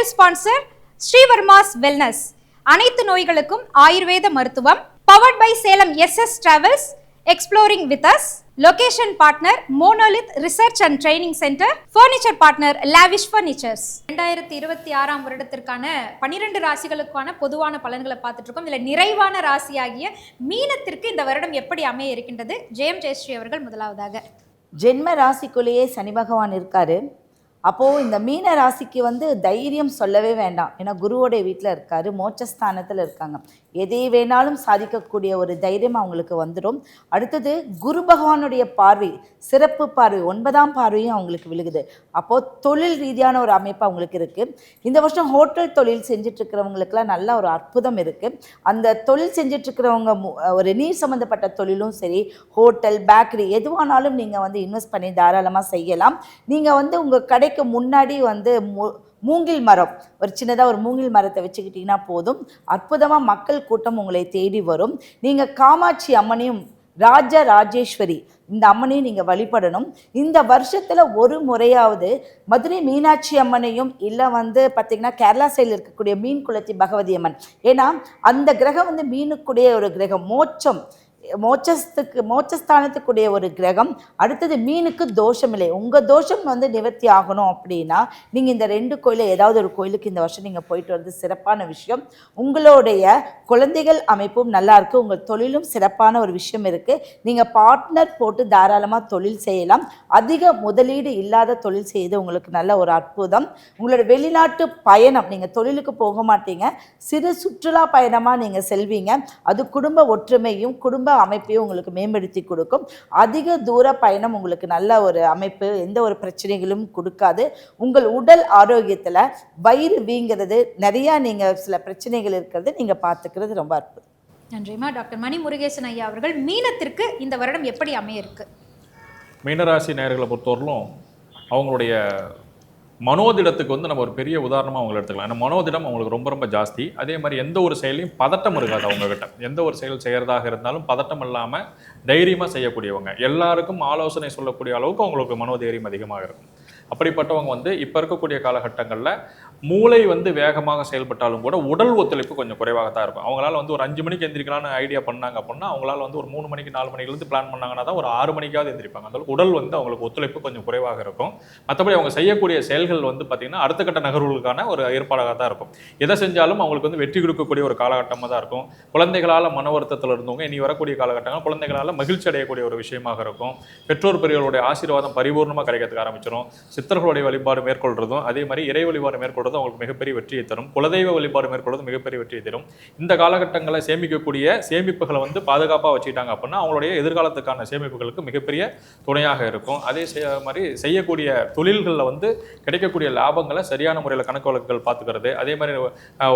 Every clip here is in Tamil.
டைட்டில் ஸ்பான்சர் ஸ்ரீவர்மாஸ் வெல்னஸ், அனைத்து நோய்களுக்கும் ஆயுர்வேத மருத்துவம். Powered by Salem SS travels, exploring with us. Location partner Monolith research and training centre. Furniture partner Lavish furnitures. 2026 வருடத்திற்கான 12 ராசிகளுக்கான பொதுவான பலன்களை பார்த்துட்டு இருக்கோம். இதுல நிறைவான ராசியாகிய மீனத்திற்கு இந்த வருடம் எப்படி அமைய இருக்கின்றது? ஜெயஸ்ரீ அவர்கள் முதலாவதாக. ஜென்ம ராசிக்குள்ளேயே சனி பகவான் இருக்காரு. அப்போது இந்த மீன ராசிக்கு தைரியம் சொல்லவே வேண்டாம். ஏன்னா குருவோடைய வீட்டில் இருக்காரு, மோட்சஸ்தானத்தில் இருக்காங்க. எதை வேணாலும் சாதிக்கக்கூடிய ஒரு தைரியம் அவங்களுக்கு வந்துடும். அடுத்தது குரு பகவானுடைய பார்வை, சிறப்பு பார்வை, 9ஆம் பார்வையும் அவங்களுக்கு விழுகுது. அப்போது தொழில் ரீதியான ஒரு அமைப்பு அவங்களுக்கு இருக்குது. இந்த வருஷம் ஹோட்டல் தொழில் செஞ்சிட்ருக்கிறவங்களுக்குலாம் நல்ல ஒரு அற்புதம் இருக்குது. அந்த தொழில் செஞ்சிட்ருக்கிறவங்க ஒரு நீர் சம்மந்தப்பட்ட தொழிலும் சரி, ஹோட்டல், பேக்கரி எதுவானாலும் நீங்கள் இன்வெஸ்ட் பண்ணி தாராளமாக செய்யலாம். நீங்கள் உங்கள் கடைக்கு முன்னாடி மூங்கில் மரம், ஒரு சின்னதாக ஒரு மூங்கில் மரத்தை வச்சுக்கிட்டிங்கன்னா போதும், அற்புதமாக மக்கள் கூட்டம் உங்களை தேடி வரும். நீங்கள் காமாட்சி அம்மனையும் ராஜராஜேஸ்வரி இந்த அம்மனையும் நீங்கள் வழிபடணும். இந்த வருஷத்தில் ஒரு முறையாவது மதுரை மீனாட்சி அம்மனையும் இல்லை பார்த்திங்கன்னா கேரளா சைடில் இருக்கக்கூடிய மீன் குளத்தி பகவதி அம்மன். ஏன்னா அந்த கிரகம் மீனுக்குடைய ஒரு கிரகம், மோட்சஸ்தானத்துக்குடைய ஒரு கிரகம். அடுத்தது மீனுக்கு தோஷம் இல்லை. உங்கள் தோஷம் நிவர்த்தி ஆகணும் அப்படின்னா நீங்கள் இந்த 2 கோயிலில் ஏதாவது ஒரு கோயிலுக்கு இந்த வருஷம் நீங்கள் போயிட்டு வர்றது சிறப்பான விஷயம். உங்களுடைய குழந்தைகள் அமைப்பும் நல்லா இருக்குது, உங்கள் தொழிலும் சிறப்பான ஒரு விஷயம் இருக்குது. நீங்கள் பார்ட்னர் போட்டு தாராளமாக தொழில் செய்யலாம். அதிக முதலீடு இல்லாத தொழில் செய்து உங்களுக்கு நல்ல ஒரு அற்புதம். உங்களோட வெளிநாட்டு பயணம், நீங்கள் தொழிலுக்கு போக மாட்டீங்க, சிறு சுற்றுலா பயணமாக நீங்கள் செல்வீங்க. அது குடும்ப ஒற்றுமையும் குடும்ப அமைப்பையும் உங்களுக்கு மேம்படுத்தி கொடுக்கும். அதிக தூர பயணம் உங்களுக்கு நல்ல ஒரு அமைப்பு, எந்த ஒரு பிரச்சனைகளும் கொடுக்காது. உங்கள் உடல் ஆரோக்கியத்தில் வயிறு வீங்கிறது, நிறையா நீங்கள் சில பிரச்சனைகள் இருக்கிறது நீங்கள் பார்த்துக்கிறது ரொம்ப அற்புதம். நன்றிமா. டாக்டர் மணி முருகேசன் ஐயா அவர்கள், மீனத்திற்கு இந்த வருடம் எப்படி அமைய இருக்கு? மீனராசி நேயர்களை பொறுத்தவரையிலும் அவங்களுடைய மனோதிடத்துக்கு நம்ம ஒரு பெரிய உதாரணமாக அவங்களை எடுத்துக்கலாம். ஏன்னா மனோதிடம் அவங்களுக்கு ரொம்ப ரொம்ப ஜாஸ்தி. அதே மாதிரி எந்த ஒரு செயலையும் பதட்டம் இருக்காது அவங்கக்கிட்ட. எந்த ஒரு செயல் செய்கிறதாக இருந்தாலும் பதட்டம் இல்லாமல் தைரியமாக செய்யக்கூடியவங்க. எல்லாருக்கும் ஆலோசனை சொல்லக்கூடிய அளவுக்கு அவங்களுக்கு மனோதைரியம் அதிகமாக இருக்கும். அப்படிப்பட்டவங்க இப்போ இருக்கக்கூடிய காலகட்டங்களில் மூளை வேகமாக செயல்பட்டாலும் கூட உடல் ஒத்துழைப்பு கொஞ்சம் குறைவாக தான் இருக்கும். அவங்களால ஒரு 5 மணிக்கு எந்திரிக்கலாம்னு ஐடியா பண்ணாங்க அப்படின்னா அவங்களால ஒரு 3 மணிக்கு 4 மணிலேருந்து பிளான் பண்ணாங்கன்னா தான் ஒரு 6 மணிக்காவது எந்திரிப்பாங்க. அந்த உடல் அவங்களுக்கு ஒத்துழைப்பு கொஞ்சம் குறைவாக இருக்கும். மற்றபடி அவங்க செய்யக்கூடிய செயல்கள் பார்த்தீங்கன்னா அடுத்த கட்ட நகர்வுகளுக்கான ஒரு ஏற்பாடாக தான் இருக்கும். எதை செஞ்சாலும் அவங்களுக்கு வெற்றி கொடுக்கக்கூடிய ஒரு காலகட்டமாக தான் இருக்கும். குழந்தைகளால் மன வருத்தத்தில் இருந்தவங்க இனி வரக்கூடிய காலகட்டங்கள் குழந்தைகளால் மகிழ்ச்சி அடையக்கூடிய ஒரு விஷயமாக இருக்கும். பெற்றோர் பெரியவர்களுடைய ஆசீர்வாதம் பரிபூர்ணமாக கிடைக்கிறதுக்கு ஆரம்பிச்சிடும். சித்தர்களுடைய வழிபாடு மேற்கொள்றதும் அதே மாதிரி இறை வழிபாடு மேற்கொள்றதும் அவங்களுக்கு மிகப்பெரிய வெற்றியை தரும். குலதெய்வ வழிபாடு மேற்கொள்றதும் மிகப்பெரிய வெற்றியை தரும். இந்த காலகட்டங்களை சேமிக்கக்கூடிய சேமிப்புகளை பாதுகாப்பாக வச்சுக்கிட்டாங்க அப்படின்னா அவங்களுடைய எதிர்காலத்துக்கான சேமிப்புகளுக்கு மிகப்பெரிய துணையாக இருக்கும். அதே மாதிரி செய்யக்கூடிய தொழில்களில் கிடைக்கக்கூடிய லாபங்களை சரியான முறையில் கணக்கு வழக்குகள் பார்த்துக்கிறது. அதே மாதிரி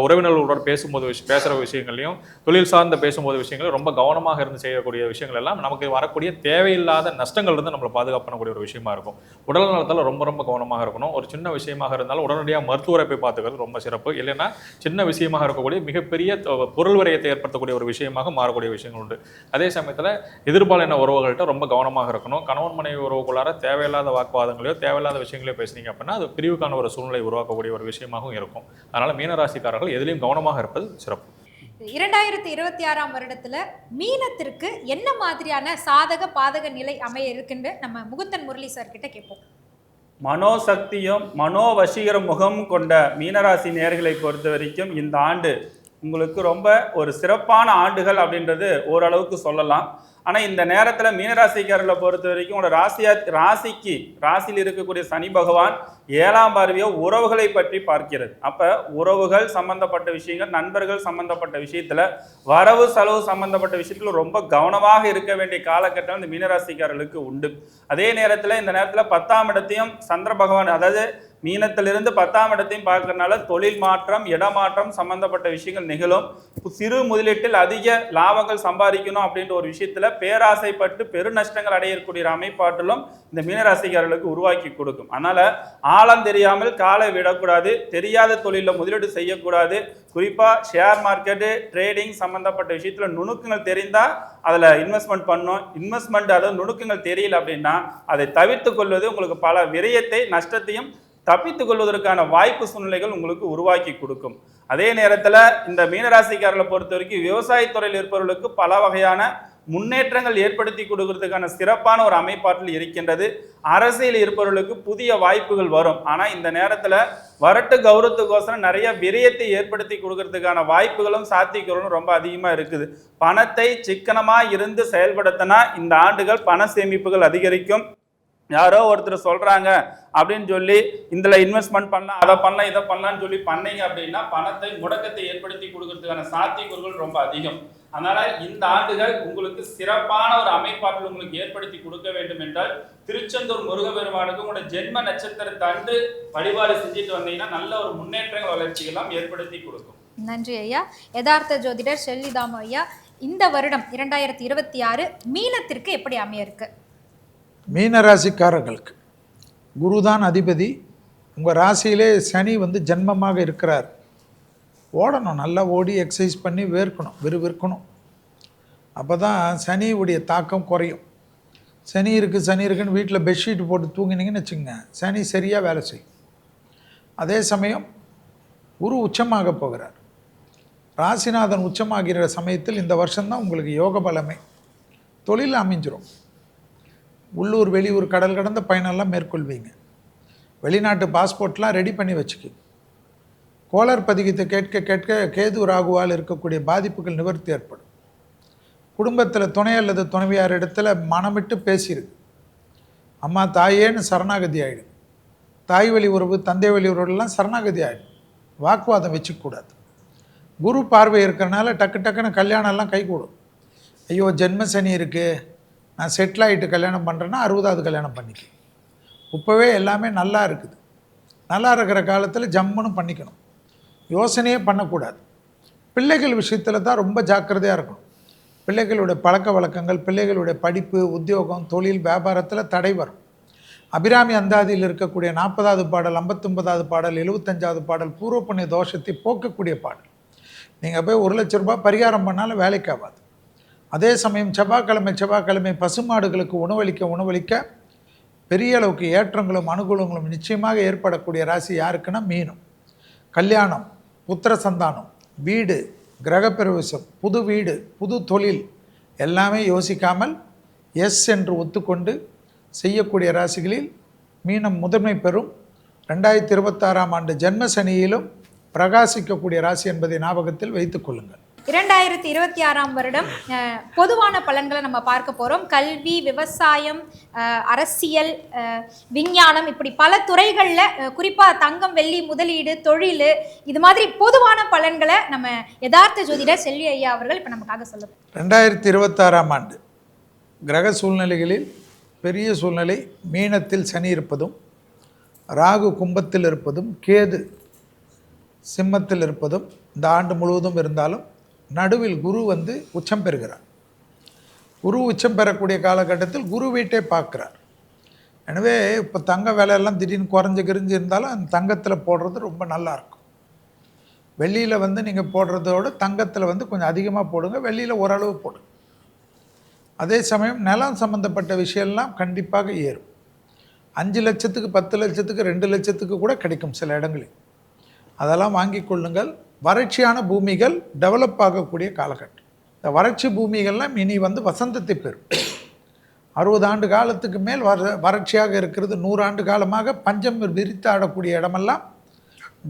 உறவினர்களோட பேசுகிற விஷயங்களையும் தொழில் சார்ந்த பேசும்போது விஷயங்களையும் ரொம்ப கவனமாக இருந்து செய்யக்கூடிய விஷயங்கள் எல்லாம் நமக்கு வரக்கூடிய தேவையில்லாத நஷ்டங்கள் இருந்து நம்மளை பாதுகாப்பு பண்ணக்கூடிய ஒரு விஷயமா இருக்கும். உடல் நலத்தில் ரொம்ப ரொம்ப கவனமாக இருக்கணும். ஒரு சின்ன விஷயமாக இருந்தாலும் உடனடியாக மருத்துவரை போய் பார்த்துக்கிறது ரொம்ப சிறப்பு. இல்லைன்னா சின்ன விஷயமாக இருக்கக்கூடிய மிகப்பெரிய பொருள் விரயத்தை ஏற்படுத்தக்கூடிய ஒரு விஷயமாக மாறக்கூடிய விஷயங்கள் உண்டு. அதே சமயத்தில் எதிர்பாலின உறவுகள்கிட்ட ரொம்ப கவனமாக இருக்கணும். கணவன் மனைவி உறவுக்குள்ளார தேவையில்லாத வாக்குவாதங்களையோ தேவையில்லாத விஷயங்களையோ பேசுனீங்க அப்படின்னா அது பிரிவுக்கான ஒரு சூழ்நிலை உருவாக்கக்கூடிய ஒரு விஷயமாகவும் இருக்கும். அதனால மீனராசிக்காரர்கள் எதிலையும் கவனமாக இருப்பது சிறப்பு. 2026 வருடத்துல மீனத்திற்கு என்ன மாதிரியான சாதக பாதக நிலை அமைய இருக்குன்னு நம்ம முகுந்தன் முரளி சார் கிட்ட கேட்போம். மனோசக்தியும் மனோவசீகர முகம் கொண்ட மீனராசி நேயர்களை பொறுத்த வரைக்கும் இந்த ஆண்டு உங்களுக்கு ரொம்ப ஒரு சிறப்பான ஆண்டுகள் அப்படின்றது ஓரளவுக்கு சொல்லலாம். ஆனால் இந்த நேரத்தில் மீனராசிக்காரர்களை பொறுத்த வரைக்கும் உங்களோட ராசியில் இருக்கக்கூடிய சனி பகவான் 7ஆம் பார்வையோ உறவுகளை பற்றி பார்க்கிறது. அப்போ உறவுகள் சம்பந்தப்பட்ட விஷயங்கள், நண்பர்கள் சம்பந்தப்பட்ட விஷயத்தில், வரவு செலவு சம்பந்தப்பட்ட விஷயத்தில் ரொம்ப கவனமாக இருக்க வேண்டிய காலகட்டம் இந்த மீனராசிக்காரர்களுக்கு உண்டு. அதே நேரத்தில் இந்த நேரத்தில் 10ஆம் இடத்தையும் சந்திர பகவான், அதாவது மீனத்திலிருந்து 10ஆம் இடத்தையும் பார்க்கறதுனால தொழில் மாற்றம், இடமாற்றம் சம்பந்தப்பட்ட விஷயங்கள் நிகழும். சிறு முதலீட்டில் அதிக லாபங்கள் சம்பாதிக்கணும் அப்படின்ற ஒரு விஷயத்துல பேராசைப்பட்டு பெரு நஷ்டங்கள் அடையக்கூடிய அமைப்பாட்டிலும் இந்த மீனராசிக்காரர்களுக்கு உருவாக்கி கொடுக்கும். அதனால ஆழம் தெரியாமல் காலை விடக்கூடாது, தெரியாத தொழிலில் முதலீடு செய்யக்கூடாது. குறிப்பாக ஷேர் மார்க்கெட்டு, ட்ரேடிங் சம்மந்தப்பட்ட விஷயத்தில் நுணுக்கங்கள் தெரிந்தால் அதில் இன்வெஸ்ட்மெண்ட் பண்ணணும். அதாவது நுணுக்கங்கள் தெரியல அப்படின்னா அதை தவிர்த்து கொள்வது உங்களுக்கு பல விரயத்தை, நஷ்டத்தையும் தப்பித்துக் கொள்வதற்கான வாய்ப்பு சூழ்நிலைகள் உங்களுக்கு உருவாக்கி கொடுக்கும். அதே நேரத்தில் இந்த மீனராசிக்காரர்களை பொறுத்த வரைக்கும் விவசாயத்துறையில் இருப்பவர்களுக்கு பல வகையான முன்னேற்றங்கள் ஏற்படுத்தி கொடுக்கறதுக்கான சிறப்பான ஒரு அமைப்பாற்றல் இருக்கின்றது. அரசியல் இருப்பவர்களுக்கு புதிய வாய்ப்புகள் வரும். ஆனால் இந்த நேரத்தில் வரட்டு கௌரவத்துக்கோசரம் நிறைய விரயத்தை ஏற்படுத்தி கொடுக்கறதுக்கான வாய்ப்புகளும் சாத்தியங்களும் ரொம்ப அதிகமாக இருக்குது. பணத்தை சிக்கனமாக இருந்து செயல்படுத்தினா இந்த ஆண்டுகள் பண சேமிப்புகள் அதிகரிக்கும். யாரோ ஒருத்தர் சொல்றாங்க அப்படின்னு சொல்லி இதுல இன்வெஸ்ட்மெண்ட் பண்ணலாம், அதை பண்ணலாம், இதை பண்ணலாம்னு சொல்லி பண்ணீங்க அப்படின்னா பணத்தை முடக்கத்தை ஏற்படுத்தி கொடுக்கறதுக்கான சாத்தியக்கூறுகள் ரொம்ப அதிகம். அதனால இந்த ஆண்டுகள் உங்களுக்கு சிறப்பான ஒரு அமைப்பாற்றல் உங்களுக்கு ஏற்படுத்தி கொடுக்க வேண்டும் என்றால் திருச்செந்தூர் முருகப்பெருமானுக்கு உங்களோட ஜென்ம நட்சத்திரத்தை அன்று வழிபாடு செஞ்சுட்டு வந்தீங்கன்னா நல்ல ஒரு முன்னேற்றங்கள் வளர்ச்சிகள்லாம் ஏற்படுத்தி கொடுக்கும். நன்றி ஐயா. யதார்த்த ஜோதிடர் ஷெல்லிதாமு ஐயா, இந்த வருடம் 2026 மீனத்திற்கு எப்படி அமைய இருக்கு? மீன ராசிக்காரர்களுக்கு குருதான் அதிபதி. உங்கள் ராசியிலே சனி வந்து ஜென்மமாக இருக்கிறார். ஓடணும், நல்லா ஓடி எக்ஸசைஸ் பண்ணி விற்கணும். அப்போ தான் சனியுடைய தாக்கம் குறையும். சனி இருக்குன்னு வீட்டில் பெட்ஷீட் போட்டு தூங்கினீங்கன்னு வச்சுக்கோங்க, சனி சரியாக வேலை செய்யும். அதே சமயம் குரு உச்சமாக போகிறார். ராசிநாதன் உச்சமாகிற சமயத்தில் இந்த வருஷம்தான் உங்களுக்கு யோக பலமே. தொழில் அமைஞ்சிரும். உள்ளூர் வெளியூர் கடல் கடந்த பயணம்லாம் மேற்கொள்வீங்க. வெளிநாட்டு பாஸ்போர்ட்லாம் ரெடி பண்ணி வச்சுக்கிங்க. கோளர் பதிகத்தை கேட்க கேது ராகுவால் இருக்கக்கூடிய பாதிப்புகள் நிவர்த்தி ஏற்படும். குடும்பத்தில் துணை அல்லது துணைவியார் இடத்துல மனமிட்டு பேசியிருக்கு. அம்மா தாயேன்னு சரணாகதி ஆகிடும். தாய் வழி உறவு தந்தை வழி உறவுலாம் சரணாகதி ஆகிடும். வாக்குவாதம் வச்சுக்கூடாது. குரு பார்வை இருக்கிறனால டக்குன்னு கல்யாணம்லாம் கைகூடும். ஐயோ ஜென்ம சனி இருக்குது, நான் செட்டில் ஆகிட்டு கல்யாணம் பண்ணுறேன்னா 60வது கல்யாணம் பண்ணிக்க. இப்போவே எல்லாமே நல்லா இருக்குது. நல்லா இருக்கிற காலத்தில் ஜம்முன்னு பண்ணிக்கணும். யோசனையே பண்ணக்கூடாது. பிள்ளைகள் விஷயத்தில் தான் ரொம்ப ஜாக்கிரதையாக இருக்கணும். பிள்ளைகளுடைய பழக்க வழக்கங்கள், பிள்ளைகளுடைய படிப்பு, உத்தியோகம், தொழில், வியாபாரத்தில் தடை வரும். அபிராமி அந்தாதியில் இருக்கக்கூடிய 40வது பாடல், 59வது பாடல், 75வது பாடல் பூர்வ புண்ணிய தோஷத்தை போக்கக்கூடிய பாடல். நீங்கள் போய் 1 லட்ச ரூபாய் பரிகாரம் பண்ணாலும் வேலைக்கு ஆகாது. அதே சமயம் செவ்வாய்க்கிழமை பசுமாடுகளுக்கு உணவளிக்க பெரிய அளவுக்கு ஏற்றங்களும் அனுகூலங்களும் நிச்சயமாக ஏற்படக்கூடிய ராசி யாருக்குன்னா மீனம். கல்யாணம், புத்திர சந்தானம், வீடு, கிரகப்பிரவேசம், புது வீடு, புது தொழில் எல்லாமே யோசிக்காமல் எஸ் என்று ஒத்துக்கொண்டு செய்யக்கூடிய ராசிகளில் மீனம் முதன்மை பெறும். 2026ஆம் ஆண்டு ஜென்ம சனியிலும் பிரகாசிக்கக்கூடிய ராசி என்பதை ஞாபகத்தில் வைத்துக் கொள்ளுங்கள். 2026ஆம் வருடம் பொதுவான பலன்களை நம்ம பார்க்க போகிறோம். கல்வி, விவசாயம், அரசியல், விஞ்ஞானம், இப்படி பல துறைகளில் குறிப்பாக தங்கம், வெள்ளி, முதலீடு, தொழில், இது மாதிரி பொதுவான பலன்களை நம்ம யதார்த்த ஜோதிடர் செல்வி ஐயா அவர்கள் இப்போ நமக்காக சொல்லுவோம். 2026ஆம் ஆண்டு கிரக சூழ்நிலைகளில் பெரிய சூழ்நிலை மீனத்தில் சனி இருப்பதும், ராகு கும்பத்தில் இருப்பதும், கேது சிம்மத்தில் இருப்பதும் இந்த ஆண்டு முழுவதும் இருந்தாலும் நடுவில் குரு வந்து உச்சம் பெறுகிறார். குரு உச்சம் பெறக்கூடிய காலகட்டத்தில் குரு வீட்டை பார்க்குறார். எனவே இப்போ தங்க விலையெல்லாம் திடீர்னு குறைஞ்சு இருந்தாலும் அந்த தங்கத்தில் போடுறது ரொம்ப நல்லாயிருக்கும். வெள்ளியில் வந்து நீங்கள் போடுறதோடு தங்கத்தில் வந்து கொஞ்சம் அதிகமாக போடுங்க, வெள்ளியில் ஓரளவு போடுங்க. அதே சமயம் நிலம் சம்மந்தப்பட்ட விஷயம்லாம் கண்டிப்பாக ஏறும். 5 லட்சத்துக்கு 10 லட்சத்துக்கு 2 லட்சத்துக்கு கூட கிடைக்கும் சில இடங்களில். அதெல்லாம் வாங்கி கொள்ளுங்கள். வறட்சியான பூமிகள் டெவலப் ஆகக்கூடிய காலகட்டம். இந்த வறட்சி பூமிகள்லாம் இனி வந்து வசந்தத்தை பெறும். 60 ஆண்டு காலத்துக்கு மேல் வறட்சியாக இருக்கிறது. 100 ஆண்டு காலமாக பஞ்சம் விரித்து ஆடக்கூடிய இடமெல்லாம்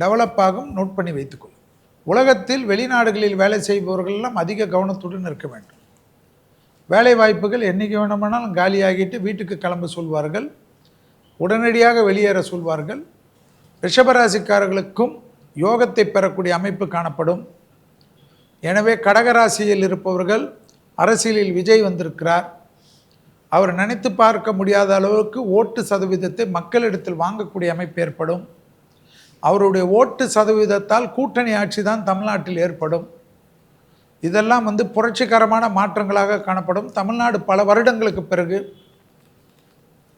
டெவலப் ஆகும். நோட் பண்ணி வைத்துக்கொள்ளும். உலகத்தில் வெளிநாடுகளில் வேலை செய்பவர்களெல்லாம் அதிக கவனத்துடன் இருக்க வேண்டும். வேலை வாய்ப்புகள் என்றைக்கு வேணுமானாலும் காலியாகிட்டு வீட்டுக்கு கிளம்ப சொல்வார்கள், உடனடியாக வெளியேற சொல்வார்கள். ரிஷபராசிக்காரர்களுக்கும் யோகத்தை பெறக்கூடிய அமைப்பு காணப்படும். எனவே கடகராசியில் இருப்பவர்கள், அரசியலில் விஜய் வந்திருக்கிறார். அவர் நினைத்து பார்க்க முடியாத அளவுக்கு ஓட்டு சதவீதத்தை மக்களிடத்தில் வாங்கக்கூடிய அமைப்பு ஏற்படும். அவருடைய ஓட்டு சதவீதத்தால் கூட்டணி ஆட்சி தான் தமிழ்நாட்டில் ஏற்படும். இதெல்லாம் வந்து புரட்சிகரமான மாற்றங்களாக காணப்படும். தமிழ்நாடு பல வருடங்களுக்கு பிறகு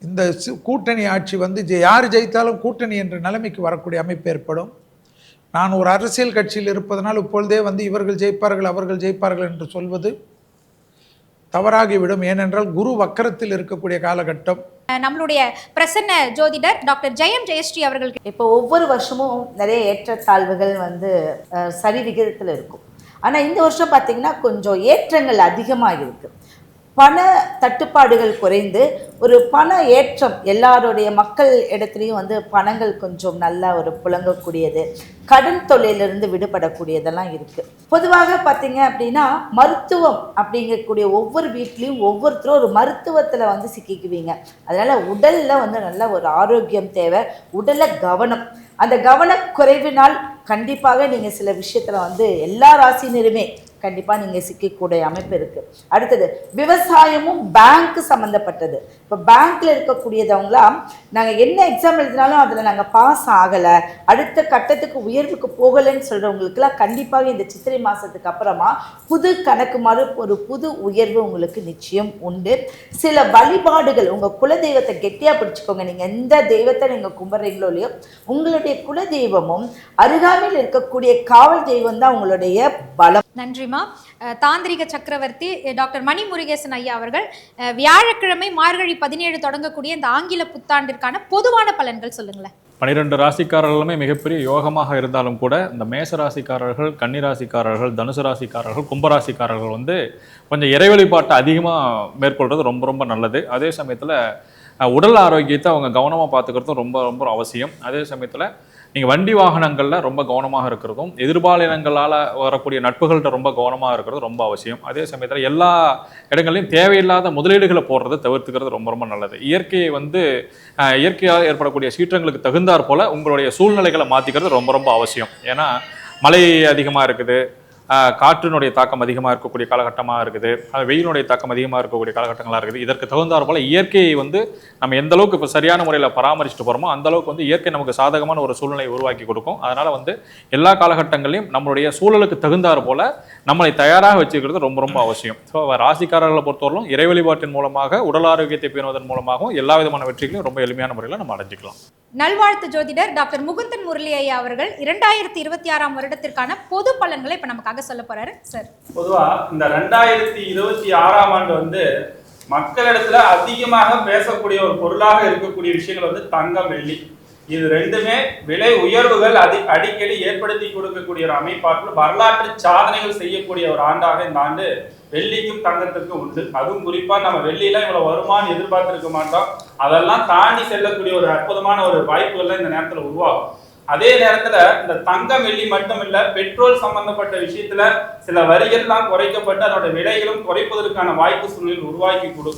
இந்த கூட்டணி ஆட்சி வந்து யார் ஜெயித்தாலும் கூட்டணி என்ற நிலைமைக்கு வரக்கூடிய அமைப்பு ஏற்படும். நான் ஒரு அரசியல் கட்சியில் இருப்பதனால் இப்பொழுதே வந்து இவர்கள் ஜெயிப்பார்கள் அவர்கள் ஜெயிப்பார்கள் என்று சொல்வது தவறாகிவிடும். ஏனென்றால் குரு வக்கரத்தில் இருக்கக்கூடிய காலகட்டம். நம்மளுடைய பிரசன்ன ஜோதிடர் டாக்டர் ஜெயம் ஜெயஸ்ரீ அவர்களுக்கு இப்போ ஒவ்வொரு வருஷமும் நிறைய ஏற்றத்தாழ்வுகள் வந்து சரி விகிதத்தில் இருக்கும். ஆனால் இந்த வருஷம் பார்த்தீங்கன்னா கொஞ்சம் ஏற்றங்கள் அதிகமாக இருக்குது. பண தட்டுப்பாடுகள் குறைந்து ஒரு பண ஏற்றம், எல்லாருடைய மக்கள் இடத்துலையும் வந்து பணங்கள் கொஞ்சம் நல்லா ஒரு புழங்கக்கூடியது, கடன் தொல்லையிலிருந்து விடுபடக்கூடியதெல்லாம் இருக்குது. பொதுவாக பார்த்தீங்க அப்படின்னா மருத்துவம் அப்படிங்கக்கூடிய ஒவ்வொரு வீட்லேயும் ஒவ்வொருத்தரும் ஒரு மருத்துவத்தில் வந்து சிக்கிக்குவீங்க. அதனால் உடலில் வந்து நல்ல ஒரு ஆரோக்கியம் தேவை, உடலில் கவனம். அந்த கவனக்குறைவினால் கண்டிப்பாக நீங்கள் சில விஷயத்தில் வந்து எல்லா ராசினருமே கண்டிப்பாக நீங்கள் சிக்கக்கூடிய அமைப்பு இருக்குது. அடுத்தது விவசாயமும் பேங்க் சம்மந்தப்பட்டது. இப்போ பேங்க்கில் இருக்கக்கூடியதவங்களாம் நாங்கள் என்ன எக்ஸாம் எழுதினாலும் அதில் நாங்கள் பாஸ் ஆகலை, அடுத்த கட்டத்துக்கு உயர்வுக்கு போகலைன்னு சொல்கிறவங்களுக்குலாம் கண்டிப்பாக இந்த சித்திரை மாதத்துக்கு அப்புறமா புது கணக்கு மாதிரி ஒரு புது உயர்வு உங்களுக்கு நிச்சயம் உண்டு. சில வழிபாடுகள், உங்கள் குலதெய்வத்தை கெட்டியாக பிடிச்சிக்கோங்க. நீங்கள் எந்த தெய்வத்தை நீங்கள் கும்பிட்றீங்களோ இல்லையோ, உங்களுடைய குலதெய்வமும் அருகாமையில் இருக்கக்கூடிய காவல் தெய்வம் தான் உங்களுடைய பலம். நன்றிமா. தாந்திரிக சக்கரவர்த்தி டாக்டர் மணி முருகேசன் ஐயா அவர்கள் வியாழக்கிழமை மார்கழி 17 தொடங்கக்கூடிய இந்த ஆங்கில புத்தாண்டிற்கான பொதுவான பலன்கள் சொல்லுங்களேன். 12 ராசிக்காரர்களுமே மிகப்பெரிய யோகமாக இருந்தாலும் கூட இந்த மேச ராசிக்காரர்கள், கன்னி ராசிக்காரர்கள், தனுசு ராசிக்காரர்கள், கும்பராசிக்காரர்கள் வந்து கொஞ்சம் இறை வழிபாட்டை அதிகமாக மேற்கொள்வது ரொம்ப ரொம்ப நல்லது. அதே சமயத்தில் உடல் ஆரோக்கியத்தை அவங்க கவனமாக பார்த்துக்கிறதும் ரொம்ப ரொம்ப அவசியம். அதே சமயத்தில் நீங்கள் வண்டி வாகனங்களில் ரொம்ப கவனமாக இருக்கிறதும், எதிர்பாலினங்களால் வரக்கூடிய நட்புகள்கிட்ட ரொம்ப கவனமாக இருக்கிறது ரொம்ப அவசியம். அதே சமயத்தில் எல்லா இடங்களையும் தேவையில்லாத முதலீடுகளை போடுறதை தவிர்த்துக்கிறது ரொம்ப ரொம்ப நல்லது. இயற்கையை வந்து இயற்கையாக ஏற்படக்கூடிய சீற்றங்களுக்கு தகுந்தாற் போல் உங்களுடைய சூழ்நிலைகளை மாற்றிக்கிறது ரொம்ப ரொம்ப அவசியம். ஏன்னா மழை அதிகமாக இருக்குது, காற்றினுடைய தாக்கம் அதிகமாக இருக்கக்கூடிய காலகட்டமாக இருக்குது, வெயிலுடைய தாக்கம் அதிகமாக இருக்கக்கூடிய காலகட்டங்களாக இருக்குது. இதற்கு தகுந்தாற் போல் இயற்கையை வந்து நம்ம எந்த அளவுக்கு இப்போ சரியான முறையில் பராமரிச்சுட்டு போகிறோமோ அந்த அளவுக்கு வந்து இயற்கை நமக்கு சாதகமான ஒரு சூழ்நிலை உருவாக்கி கொடுக்கும். அதனால் வந்து எல்லா காலகட்டங்களையும் நம்மளுடைய சூழலுக்கு தகுந்தாற் போல் நம்மளை தயாராக வச்சுக்கிறது ரொம்ப ரொம்ப அவசியம். ஸோ ராசிக்காரர்களை பொறுத்தவரையிலும் இறை வழிபாட்டின் மூலமாக உடல் ஆரோக்கியத்தை பேணுவதன் மூலமாகவும் எல்லா விதமான வெற்றிகளையும் ரொம்ப எளிமையான முறையில் நம்ம அடைஞ்சிக்கலாம். நல்வாழ்த்து ஜோதிடர் டாக்டர் முகுந்தன் முரளி ஐயா அவர்கள் 2026ஆம் வருடத்திற்கான பொது பலன்களை இப்ப நமக்காக சொல்ல போறாரு சார். பொதுவா இந்த 2026ஆம் ஆண்டு வந்து மக்களிடத்துல அதிகமாக பேசக்கூடிய ஒரு பொருளாக இருக்கக்கூடிய விஷயங்கள் வந்து தங்கம், வெள்ளி. இது ரெண்டுமே விலை உயர்வுகள் அடிக்கடி ஏற்படுத்தி கொடுக்கக்கூடிய ஒரு அமைப்பாற்றல், வரலாற்று சாதனைகள் செய்யக்கூடிய ஒரு ஆண்டாக இந்த ஆண்டு வெள்ளிக்கும் தங்கத்திற்கும் உண்டு. அதுவும் குறிப்பா நம்ம வெள்ளியில இவ்வளவு வருமானம் எதிர்பார்த்திருக்க மாட்டோம். அதெல்லாம் தாண்டி செல்லக்கூடிய ஒரு அற்புதமான ஒரு வாய்ப்புகள்லாம் இந்த நேரத்துல உருவாகும். அதே நேரத்துல இந்த தங்கம், வெள்ளி மட்டும் இல்ல, பெட்ரோல் சம்பந்தப்பட்ட விஷயத்துல சில வரிகள் தான் குறைக்கப்பட்டு அதோட விலைகளும் குறைப்பதற்கான வாய்ப்பு சூழ்நிலை உருவாக்கி கொடுக்கும்.